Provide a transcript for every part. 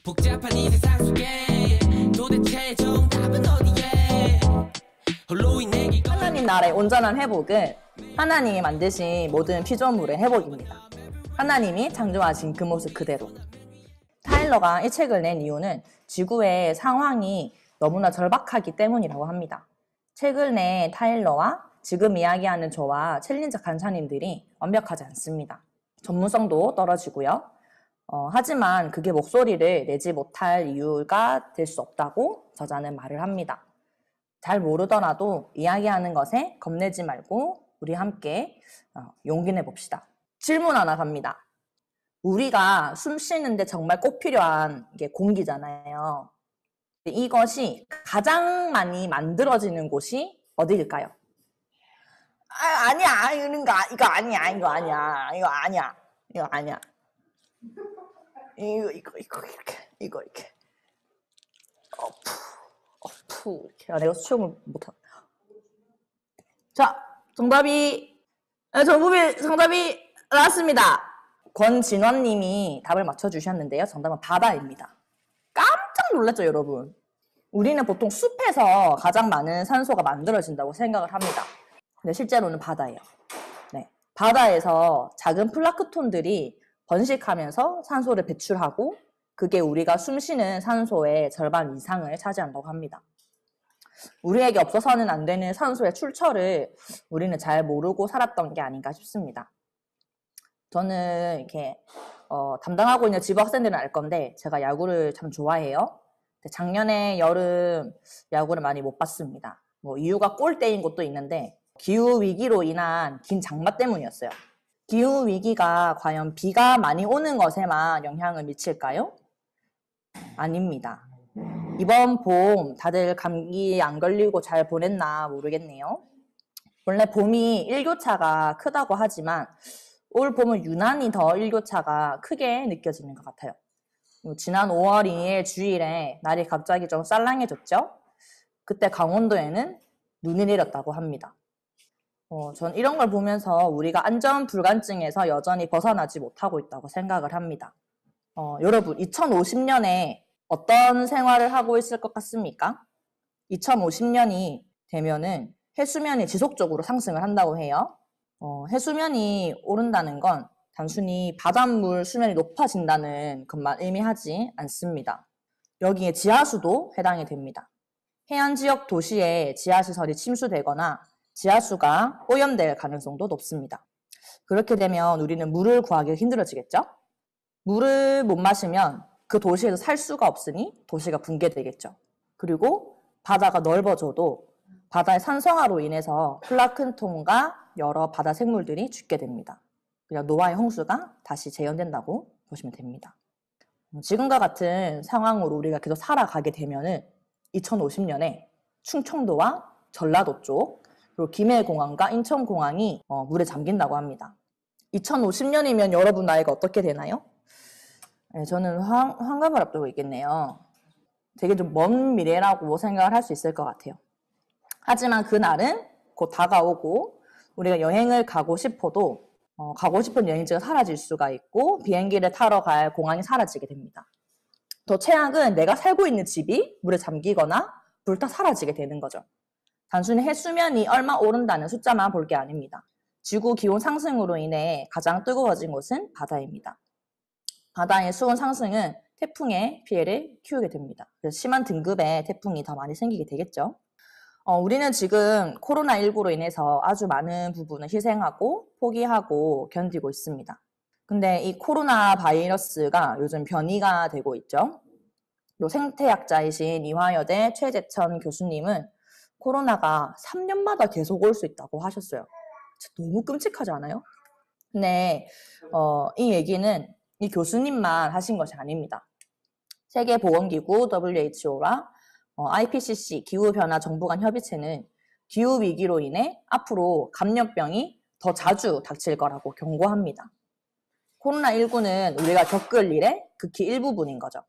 복잡한 이 세상 속에 도대체 정답은 어디에 홀로인 내기 하나님 나라의 온전한 회복은 하나님이 만드신 모든 피조물의 회복입니다. 하나님이 창조하신 그 모습 그대로. 타일러가 이 책을 낸 이유는 지구의 상황이 너무나 절박하기 때문이라고 합니다. 책을 낸 타일러와 지금 이야기하는 저와 챌린저 간사님들이 완벽하지 않습니다. 전문성도 떨어지고요. 하지만 그게 목소리를 내지 못할 이유가 될 수 없다고 저자는 말을 합니다. 잘 모르더라도 이야기하는 것에 겁내지 말고 우리 함께 용기 내봅시다. 질문 하나 갑니다. 우리가 숨 쉬는데 정말 꼭 필요한 게 공기잖아요. 이것이 가장 많이 만들어지는 곳이 어디일까요? 아니야, 이거 아니야, 이거 아니야, 이거 아니야, 이거 아니야. 이거 이렇게. 이렇게. 내가 수영을 못하. 자, 정답이 나왔습니다. 권진원님이 답을 맞춰주셨는데요. 정답은 바다입니다. 깜짝 놀랐죠, 여러분? 우리는 보통 숲에서 가장 많은 산소가 만들어진다고 생각을 합니다. 근데 실제로는 바다예요. 네, 바다에서 작은 플랑크톤들이 번식하면서 산소를 배출하고 그게 우리가 숨쉬는 산소의 절반 이상을 차지한다고 합니다. 우리에게 없어서는 안 되는 산소의 출처를 우리는 잘 모르고 살았던 게 아닌가 싶습니다. 저는 이렇게 담당하고 있는 지부학생들은 알 건데 제가 야구를 참 좋아해요. 작년에 여름 야구를 많이 못 봤습니다. 뭐 이유가 골대인 곳도 있는데 기후위기로 인한 긴 장마 때문이었어요. 기후위기가 과연 비가 많이 오는 것에만 영향을 미칠까요? 아닙니다. 이번 봄 다들 감기 안 걸리고 잘 보냈나 모르겠네요. 원래 봄이 일교차가 크다고 하지만 올 봄은 유난히 더 일교차가 크게 느껴지는 것 같아요. 지난 5월 2일 주일에 날이 갑자기 좀 쌀랑해졌죠? 그때 강원도에는 눈이 내렸다고 합니다. 전 이런 걸 보면서 우리가 안전 불감증에서 여전히 벗어나지 못하고 있다고 생각을 합니다. 여러분, 2050년에 어떤 생활을 하고 있을 것 같습니까? 2050년이 되면은 해수면이 지속적으로 상승을 한다고 해요. 해수면이 오른다는 건 단순히 바닷물 수면이 높아진다는 것만 의미하지 않습니다. 여기에 지하수도 해당이 됩니다. 해안 지역 도시에 지하시설이 침수되거나 지하수가 오염될 가능성도 높습니다. 그렇게 되면 우리는 물을 구하기 힘들어지겠죠? 물을 못 마시면 그 도시에서 살 수가 없으니 도시가 붕괴되겠죠. 그리고 바다가 넓어져도 바다의 산성화로 인해서 플랑크톤과 여러 바다 생물들이 죽게 됩니다. 그냥 노아의 홍수가 다시 재현된다고 보시면 됩니다. 지금과 같은 상황으로 우리가 계속 살아가게 되면은 2050년에 충청도와 전라도 쪽 그리고 김해공항과 인천공항이 물에 잠긴다고 합니다. 2050년이면 여러분 나이가 어떻게 되나요? 네, 저는 환갑을 앞두고 있겠네요. 되게 좀 먼 미래라고 생각을 할 수 있을 것 같아요. 하지만 그날은 곧 다가오고 우리가 여행을 가고 싶어도 가고 싶은 여행지가 사라질 수가 있고 비행기를 타러 갈 공항이 사라지게 됩니다. 더 최악은 내가 살고 있는 집이 물에 잠기거나 불타 사라지게 되는 거죠. 단순히 해수면이 얼마 오른다는 숫자만 볼 게 아닙니다. 지구 기온 상승으로 인해 가장 뜨거워진 곳은 바다입니다. 바다의 수온 상승은 태풍의 피해를 키우게 됩니다. 그래서 심한 등급의 태풍이 더 많이 생기게 되겠죠. 우리는 지금 코로나19로 인해서 아주 많은 부분을 희생하고 포기하고 견디고 있습니다. 근데 이 코로나 바이러스가 요즘 변이가 되고 있죠. 또 생태학자이신 이화여대 최재천 교수님은 코로나가 3년마다 계속 올 수 있다고 하셨어요. 너무 끔찍하지 않아요? 근데 이 얘기는 이 교수님만 하신 것이 아닙니다. 세계보건기구 WHO와 IPCC 기후변화 정부 간 협의체는 기후위기로 인해 앞으로 감염병이 더 자주 닥칠 거라고 경고합니다. 코로나19는 우리가 겪을 일의 극히 일부분인 거죠.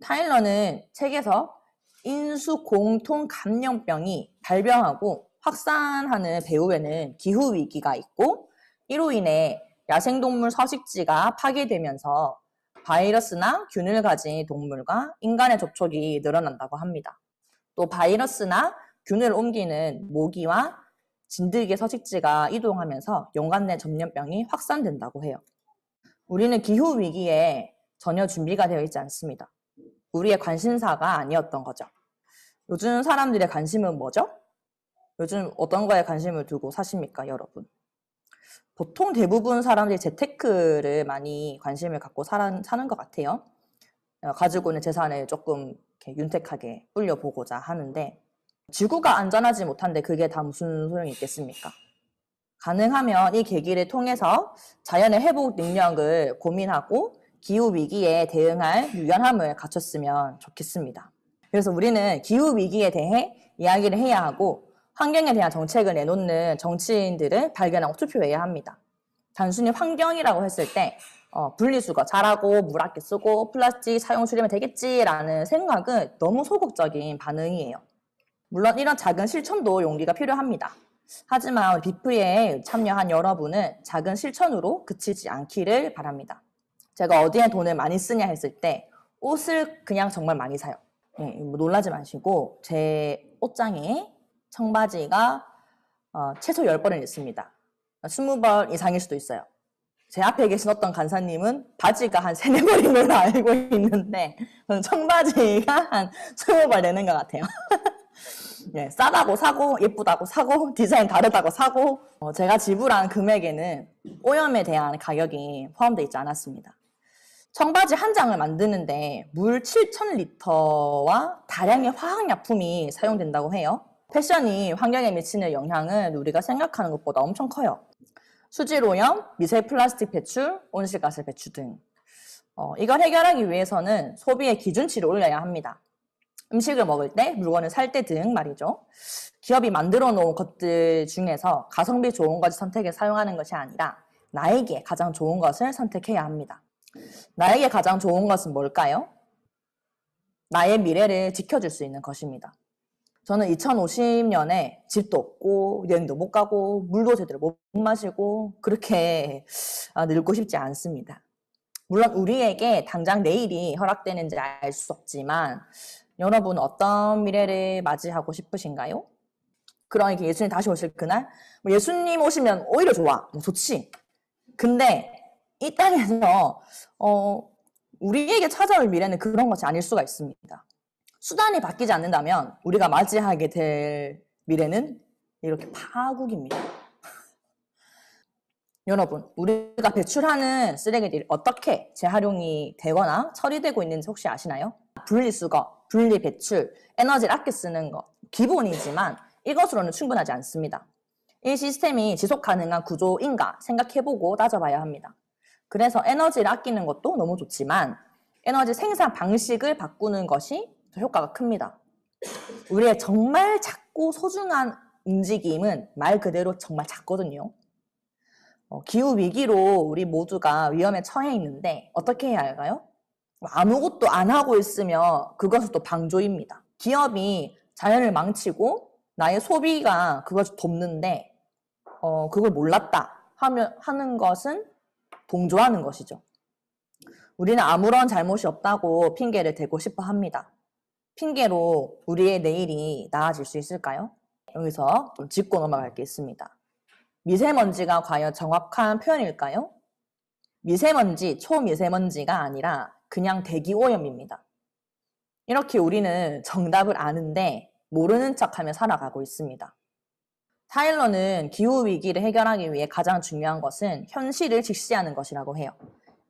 타일러는 책에서 인수공통 감염병이 발병하고 확산하는 배후에는 기후위기가 있고 이로 인해 야생동물 서식지가 파괴되면서 바이러스나 균을 가진 동물과 인간의 접촉이 늘어난다고 합니다. 또 바이러스나 균을 옮기는 모기와 진드기의 서식지가 이동하면서 연관 내 전염병이 확산된다고 해요. 우리는 기후 위기에 전혀 준비가 되어 있지 않습니다. 우리의 관심사가 아니었던 거죠. 요즘 사람들의 관심은 뭐죠? 요즘 어떤 거에 관심을 두고 사십니까, 여러분? 보통 대부분 사람들이 재테크를 많이 관심을 갖고 사는 것 같아요. 가지고 있는 재산을 조금 이렇게 윤택하게 불려보고자 하는데, 지구가 안전하지 못한데 그게 다 무슨 소용이 있겠습니까? 가능하면 이 계기를 통해서 자연의 회복 능력을 고민하고 기후 위기에 대응할 유연함을 갖췄으면 좋겠습니다. 그래서 우리는 기후 위기에 대해 이야기를 해야 하고 환경에 대한 정책을 내놓는 정치인들을 발견하고 투표해야 합니다. 단순히 환경이라고 했을 때 분리수거 잘하고 물 아껴 쓰고 플라스틱 사용 줄이면 되겠지라는 생각은 너무 소극적인 반응이에요. 물론 이런 작은 실천도 용기가 필요합니다. 하지만 비프에 참여한 여러분은 작은 실천으로 그치지 않기를 바랍니다. 제가 어디에 돈을 많이 쓰냐 했을 때 옷을 그냥 정말 많이 사요. 놀라지 마시고 제 옷장에 청바지가 최소 10벌은 있습니다. 20벌 이상일 수도 있어요. 제 앞에 계신 어떤 간사님은 바지가 한 3, 4벌인 걸로 알고 있는데 저는 청바지가 한 20벌 되는 것 같아요. 네, 싸다고 사고 예쁘다고 사고 디자인 다르다고 사고 제가 지불한 금액에는 오염에 대한 가격이 포함되어 있지 않았습니다. 청바지 한 장을 만드는데 물 7,000리터와 다량의 화학약품이 사용된다고 해요. 패션이 환경에 미치는 영향은 우리가 생각하는 것보다 엄청 커요. 수질오염, 미세 플라스틱 배출, 온실가스 배출 등 이걸 해결하기 위해서는 소비의 기준치를 올려야 합니다. 음식을 먹을 때, 물건을 살 때 등 말이죠. 기업이 만들어 놓은 것들 중에서 가성비 좋은 것을 선택해 사용하는 것이 아니라 나에게 가장 좋은 것을 선택해야 합니다. 나에게 가장 좋은 것은 뭘까요? 나의 미래를 지켜줄 수 있는 것입니다. 저는 2050년에 집도 없고 여행도 못 가고 물도 제대로 못 마시고 그렇게 늙고 싶지 않습니다. 물론 우리에게 당장 내일이 허락되는지 알 수 없지만 여러분 어떤 미래를 맞이하고 싶으신가요? 그러니까 예수님 다시 오실 그날 예수님 오시면 오히려 좋아. 좋지. 근데 이 땅에서 우리에게 찾아올 미래는 그런 것이 아닐 수가 있습니다. 수단이 바뀌지 않는다면 우리가 맞이하게 될 미래는 이렇게 파국입니다. 여러분, 우리가 배출하는 쓰레기들이 어떻게 재활용이 되거나 처리되고 있는지 혹시 아시나요? 분리수거, 분리배출, 에너지를 아껴 쓰는 것 기본이지만 이것으로는 충분하지 않습니다. 이 시스템이 지속 가능한 구조인가 생각해보고 따져봐야 합니다. 그래서 에너지를 아끼는 것도 너무 좋지만 에너지 생산 방식을 바꾸는 것이 더 효과가 큽니다. 우리의 정말 작고 소중한 움직임은 말 그대로 정말 작거든요. 기후 위기로 우리 모두가 위험에 처해 있는데 어떻게 해야 할까요? 아무것도 안 하고 있으면 그것은 또 방조입니다. 기업이 자연을 망치고 나의 소비가 그것을 돕는데 그걸 몰랐다 하는 것은 동조하는 것이죠. 우리는 아무런 잘못이 없다고 핑계를 대고 싶어 합니다. 핑계로 우리의 내일이 나아질 수 있을까요? 여기서 좀 짚고 넘어갈 게 있습니다. 미세먼지가 과연 정확한 표현일까요? 미세먼지, 초미세먼지가 아니라 그냥 대기오염입니다. 이렇게 우리는 정답을 아는데 모르는 척하며 살아가고 있습니다. 타일러는 기후위기를 해결하기 위해 가장 중요한 것은 현실을 직시하는 것이라고 해요.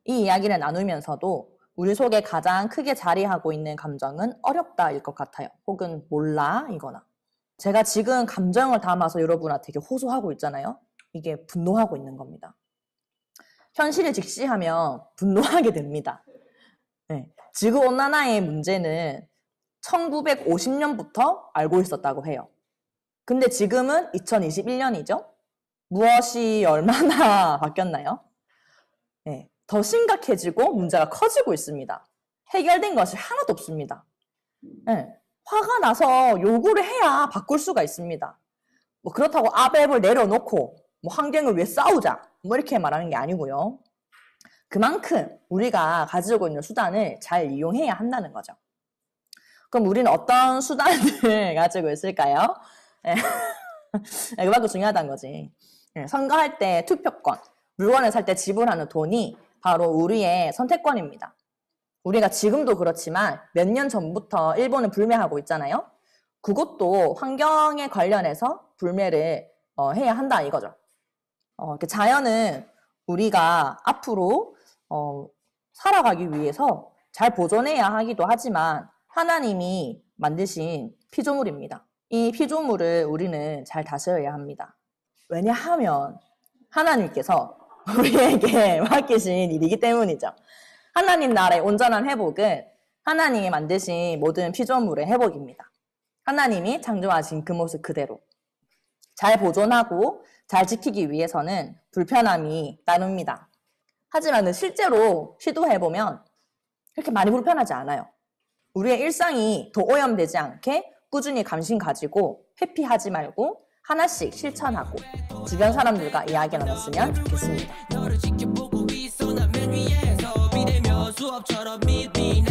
이 이야기를 나누면서도 우리 속에 가장 크게 자리하고 있는 감정은 어렵다일 것 같아요. 혹은 몰라 이거나. 제가 지금 감정을 담아서 여러분한테 되게 호소하고 있잖아요. 이게 분노하고 있는 겁니다. 현실을 직시하면 분노하게 됩니다. 네. 지구온난화의 문제는 1950년부터 알고 있었다고 해요. 근데 지금은 2021년이죠? 무엇이 얼마나 바뀌었나요? 네. 더 심각해지고 문제가 커지고 있습니다. 해결된 것이 하나도 없습니다. 네. 화가 나서 요구를 해야 바꿀 수가 있습니다. 그렇다고 아베을 내려놓고 환경을 위해 싸우자 이렇게 말하는 게 아니고요. 그만큼 우리가 가지고 있는 수단을 잘 이용해야 한다는 거죠. 그럼 우리는 어떤 수단을 가지고 있을까요? 그만큼 중요하다는 거지. 선거할 때 투표권, 물건을 살 때 지불하는 돈이 바로 우리의 선택권입니다. 우리가 지금도 그렇지만 몇 년 전부터 일본은 불매하고 있잖아요. 그것도 환경에 관련해서 불매를 해야 한다 이거죠. 자연은 우리가 앞으로 살아가기 위해서 잘 보존해야 하기도 하지만 하나님이 만드신 피조물입니다. 이 피조물을 우리는 잘 다스려야 합니다. 왜냐하면 하나님께서 우리에게 맡기신 일이기 때문이죠. 하나님 나라의 온전한 회복은 하나님이 만드신 모든 피조물의 회복입니다. 하나님이 창조하신 그 모습 그대로 잘 보존하고 잘 지키기 위해서는 불편함이 따릅니다. 하지만 실제로 시도해보면 그렇게 많이 불편하지 않아요. 우리의 일상이 더 오염되지 않게 꾸준히 관심 가지고 회피하지 말고 하나씩 실천하고 주변 사람들과 이야기 나눴으면 좋겠습니다. 너를 지켜보고 있어 난 맨 위에서 비대면 수업처럼 믿니